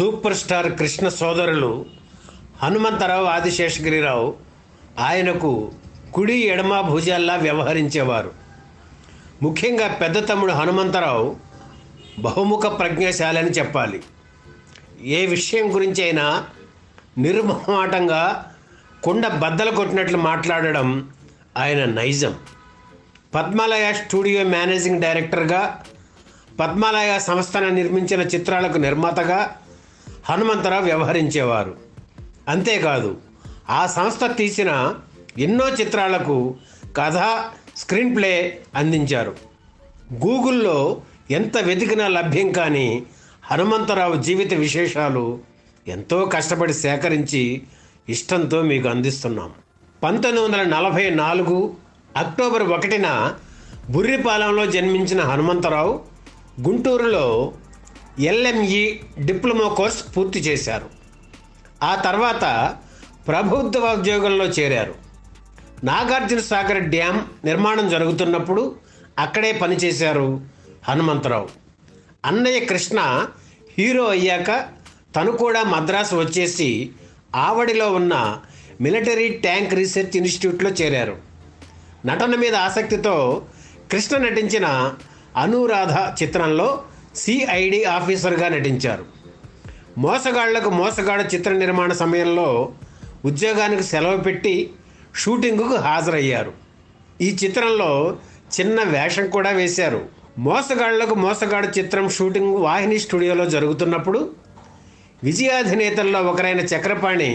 Super star Krishna సోదరులు హనుమంతరావు, ఆదిశేషగిరిరావు ఆయనకు కుడి ఎడమ భుజాల్లా వ్యవహరించేవారు. ముఖ్యంగా పెద్ద తమ్ముడు హనుమంతరావు బహుముఖ ప్రజ్ఞాశాలని చెప్పాలి. ఏ విషయం గురించి అయినా నిర్మమాటంగా కుండ బద్దలు కొట్టినట్లు మాట్లాడడం ఆయన నైజం. పద్మాలయ స్టూడియో మేనేజింగ్ డైరెక్టర్గా, పద్మాలయ సంస్థను నిర్మించిన చిత్రాలకు నిర్మాతగా హనుమంతరావు వ్యవహరించేవారు. అంతేకాదు, ఆ సంస్థ తీసిన ఎన్నో చిత్రాలకు కథ, స్క్రీన్ ప్లే అందించారు. గూగుల్లో ఎంత వెతికినా లభ్యం కాని హనుమంతరావు జీవిత విశేషాలు ఎంతో కష్టపడి సేకరించి ఇష్టంతో మీకు అందిస్తున్నాం. 1944 అక్టోబర్ 1న బుర్రిపాలెంలో జన్మించిన హనుమంతరావు గుంటూరులో LME డిప్లొమా కోర్స్ పూర్తి చేశారు. ఆ తర్వాత ప్రభుత్వ ఉద్యోగంలో చేరారు. నాగార్జున సాగర్ డ్యాం నిర్మాణం జరుగుతున్నప్పుడు అక్కడే పనిచేశారు హనుమంతరావు. అన్నయ్య కృష్ణ హీరో అయ్యాక తను కూడా మద్రాసు వచ్చేసి ఆవడిలో ఉన్న మిలిటరీ ట్యాంక్ రీసెర్చ్ ఇన్స్టిట్యూట్లో చేరారు. నటన మీద ఆసక్తితో కృష్ణ నటించిన అనురాధ చిత్రంలో CID ఆఫీసర్గా నటించారు. మోసగాళ్లకు మోసగాడు చిత్ర నిర్మాణ సమయంలో ఉద్యోగానికి సెలవు పెట్టి షూటింగుకు హాజరయ్యారు. ఈ చిత్రంలో చిన్న వేషం కూడా వేశారు. మోసగాళ్లకు మోసగాడు చిత్రం షూటింగ్ వాహిని స్టూడియోలో జరుగుతున్నప్పుడు విజయాధినేతల్లో ఒకరైన చక్రపాణి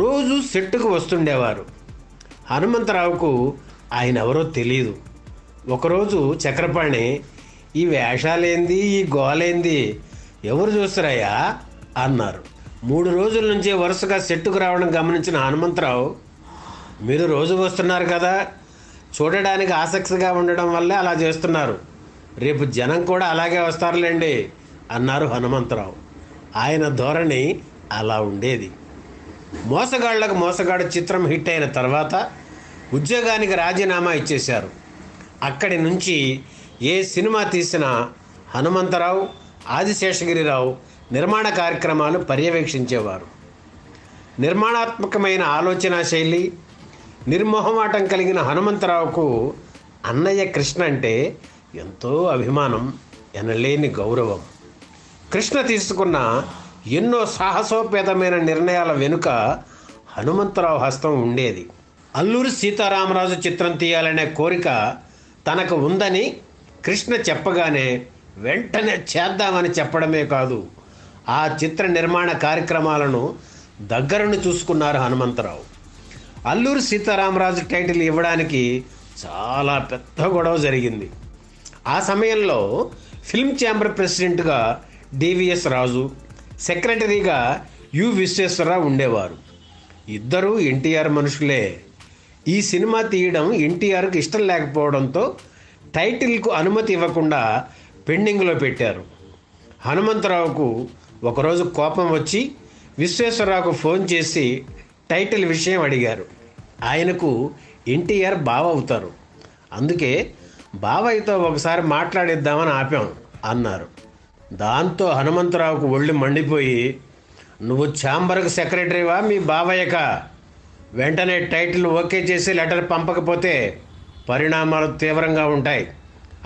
రోజు సెట్టుకు వస్తుండేవారు. హనుమంతరావుకు ఆయన ఎవరో తెలియదు. ఒకరోజు చక్రపాణి, ఈ వేషాలేంది, ఈ గోలేంది, ఎవరు చూస్తారయ్యా అన్నారు. 3 రోజుల నుంచి వరుసగా సెట్టుకు రావడం గమనించిన హనుమంతరావు, మీరు రోజు వస్తున్నారు కదా, చూడడానికి ఆసక్తిగా ఉండడం వల్లే అలా చేస్తున్నారు, రేపు జనం కూడా అలాగే వస్తారులేండి అన్నారు హనుమంతరావు. ఆయన ధోరణి అలా ఉండేది. మోసగాళ్లకు మోసగాడు చిత్రం హిట్ అయిన తర్వాత ఉద్యోగానికి రాజీనామా ఇచ్చేశారు. అక్కడి నుంచి ఏ సినిమా తీసినా హనుమంతరావు, ఆదిశేషగిరిరావు నిర్మాణ కార్యక్రమాలు పర్యవేక్షించేవారు. నిర్మాణాత్మకమైన ఆలోచన శైలి, నిర్మోహమాటం కలిగిన హనుమంతరావుకు అన్నయ్య కృష్ణ అంటే ఎంతో అభిమానం, ఎనలేని గౌరవం. కృష్ణ తీసుకున్న ఎన్నో సాహసోపేతమైన నిర్ణయాల వెనుక హనుమంతరావు హస్తం ఉండేది. అల్లూరి సీతారామరాజు చిత్రం తీయాలనే కోరిక తనకు ఉందని కృష్ణ చెప్పగానే వెంటనే చేద్దామని చెప్పడమే కాదు, ఆ చిత్ర నిర్మాణ కార్యక్రమాలను దగ్గరుండి చూసుకున్నారు హనుమంతరావు. అల్లూరి సీతారామరాజు టైటిల్ ఇవ్వడానికి చాలా పెద్ద గొడవ జరిగింది. ఆ సమయంలో ఫిల్మ్ ఛాంబర్ ప్రెసిడెంట్గా DVS రాజు, సెక్రటరీగా U విశ్వేశ్వరరావు ఉండేవారు. ఇద్దరూ NTR మనుషులే. ఈ సినిమా తీయడం NTRకు ఇష్టం లేకపోవడంతో టైటిల్కు అనుమతి ఇవ్వకుండా పెండింగ్లో పెట్టారు. హనుమంతరావుకు ఒకరోజు కోపం వచ్చి విశ్వేశ్వరరావుకు ఫోన్ చేసి టైటిల్ విషయం అడిగారు. ఆయనకు NTR బావ అవుతారు, అందుకే బావయ్యతో ఒకసారి మాట్లాడిద్దామని ఆపాం అన్నారు. దాంతో హనుమంతరావుకు ఒళ్ళు మండిపోయి, నువ్వు ఛాంబర్కు సెక్రటరీవా మీ బావయ్యక? వెంటనే టైటిల్ ఓకే చేసి లెటర్ పంపకపోతే పరిణామాలు తీవ్రంగా ఉంటాయి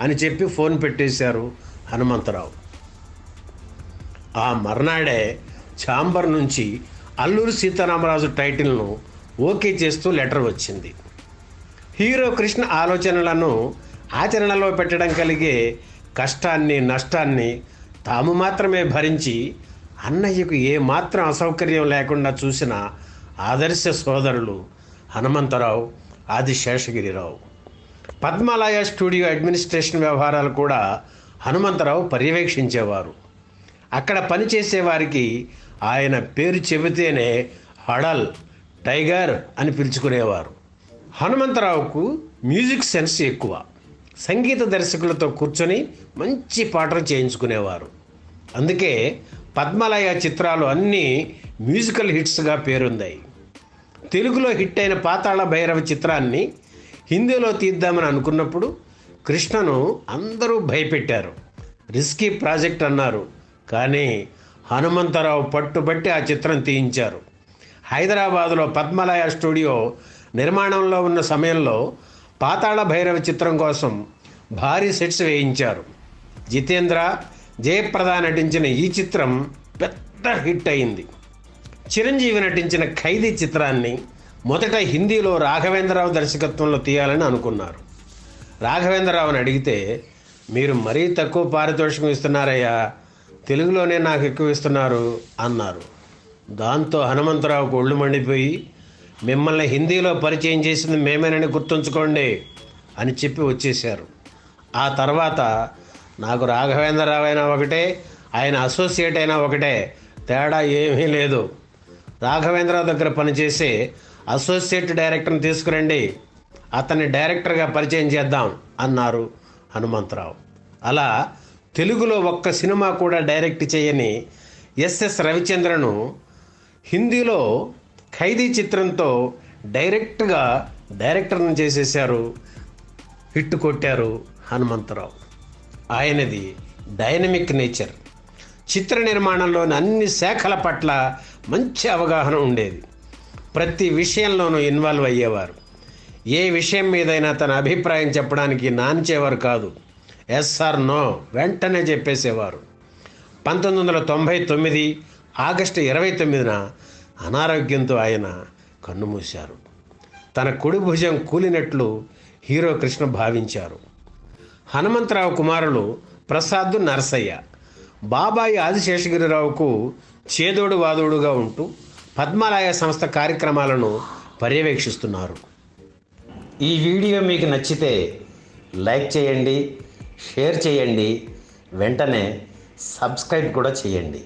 అని చెప్పి ఫోన్ పెట్టేశారు హనుమంతరావు. ఆ మర్నాడే ఛాంబర్ నుంచి అల్లూరి సీతారామరాజు టైటిల్ను ఓకే చేస్తూ లెటర్ వచ్చింది. హీరో కృష్ణ ఆలోచనలను ఆచరణలో పెట్టడం కలిగే కష్టాన్ని, నష్టాన్ని తాము మాత్రమే భరించి అన్నయ్యకు ఏమాత్రం అసౌకర్యం లేకుండా చూసిన ఆదర్శ సోదరులు హనుమంతరావు, ఆదిశేషగిరిరావు. పద్మాలయ స్టూడియో అడ్మినిస్ట్రేషన్ వ్యవహారాలు కూడా హనుమంతరావు పర్యవేక్షించేవారు. అక్కడ పనిచేసే వారికి ఆయన పేరు చెబితేనే హడల్, టైగర్ అని పిలుచుకునేవారు. హనుమంతరావుకు మ్యూజిక్ సెన్స్ ఎక్కువ. సంగీత దర్శకులతో కూర్చొని మంచి పాటలు చేయించుకునేవారు. అందుకే పద్మాలయ చిత్రాలు అన్నీ మ్యూజికల్ హిట్స్గా పేరొందాయి. తెలుగులో హిట్ అయిన పాతాళ భైరవ చిత్రాన్ని హిందీలో తీద్దామని అనుకున్నప్పుడు కృష్ణను అందరూ భయపెట్టారు. రిస్కీ ప్రాజెక్ట్ అన్నారు. కానీ హనుమంతరావు పట్టుబట్టి ఆ చిత్రం తీయించారు. హైదరాబాదులో పద్మలయ స్టూడియో నిర్మాణంలో ఉన్న సమయంలో పాతాళ భైరవ చిత్రం కోసం భారీ సెట్స్ వేయించారు. జితేంద్ర, జయప్రద నటించిన ఈ చిత్రం పెద్ద హిట్ అయింది. చిరంజీవి నటించిన ఖైదీ చిత్రాన్ని మొదట హిందీలో రాఘవేంద్రరావు దర్శకత్వంలో తీయాలని అనుకున్నారు. రాఘవేంద్రరావుని అడిగితే, మీరు మరీ తక్కువ పారితోషికం ఇస్తున్నారయ్యా, తెలుగులోనే నాకు ఎక్కువ ఇస్తున్నారు అన్నారు. దాంతో హనుమంతరావుకు ఒళ్ళు మండిపోయి, మిమ్మల్ని హిందీలో పరిచయం చేసింది మేమేనని గుర్తుంచుకోండి అని చెప్పి వచ్చేశారు. ఆ తర్వాత నాకు రాఘవేంద్రరావు అయినా ఒకటే, ఆయన అసోసియేట్ అయినా ఒకటే, తేడా ఏమీ లేదు. రాఘవేంద్రరావు దగ్గర పనిచేసే అసోసియేట్ డైరెక్టర్ని తీసుకురండి, అతన్ని డైరెక్టర్గా పరిచయం చేద్దాం అన్నారు హనుమంతరావు. అలా తెలుగులో ఒక్క సినిమా కూడా డైరెక్ట్ చేయని ఎస్ఎస్ రవిచంద్రను హిందీలో ఖైదీ చిత్రంతో డైరెక్టర్ని చేసేశారు. హిట్ కొట్టారు హనుమంతరావు. ఆయనది డైనమిక్ నేచర్. చిత్ర నిర్మాణంలోని అన్ని శాఖల పట్ల మంచి అవగాహన ఉండేది. ప్రతి విషయంలోనూ ఇన్వాల్వ్ అయ్యేవారు. ఏ విషయం మీదైనా తన అభిప్రాయం చెప్పడానికి నానిచేవారు కాదు. ఎస్ ఆర్ నో వెంటనే చెప్పేసేవారు. 1999 ఆగస్టు 29న అనారోగ్యంతో ఆయన కన్నుమూశారు. తన కుడి భుజం కూలినట్లు హీరో కృష్ణ భావించారు. హనుమంతరావు కుమారులు ప్రసాద్, నరసయ్య. బాబాయి ఆదిశేషగిరిరావుకు చేదోడు వాదోడుగా ఉంటూ పద్మలయ సంస్థ కార్యక్రమాలను పర్యవేక్షిస్తున్నారు. ఈ వీడియో మీకు నచ్చితే లైక్ చేయండి, షేర్ చేయండి, వెంటనే సబ్స్క్రైబ్ కూడా చేయండి.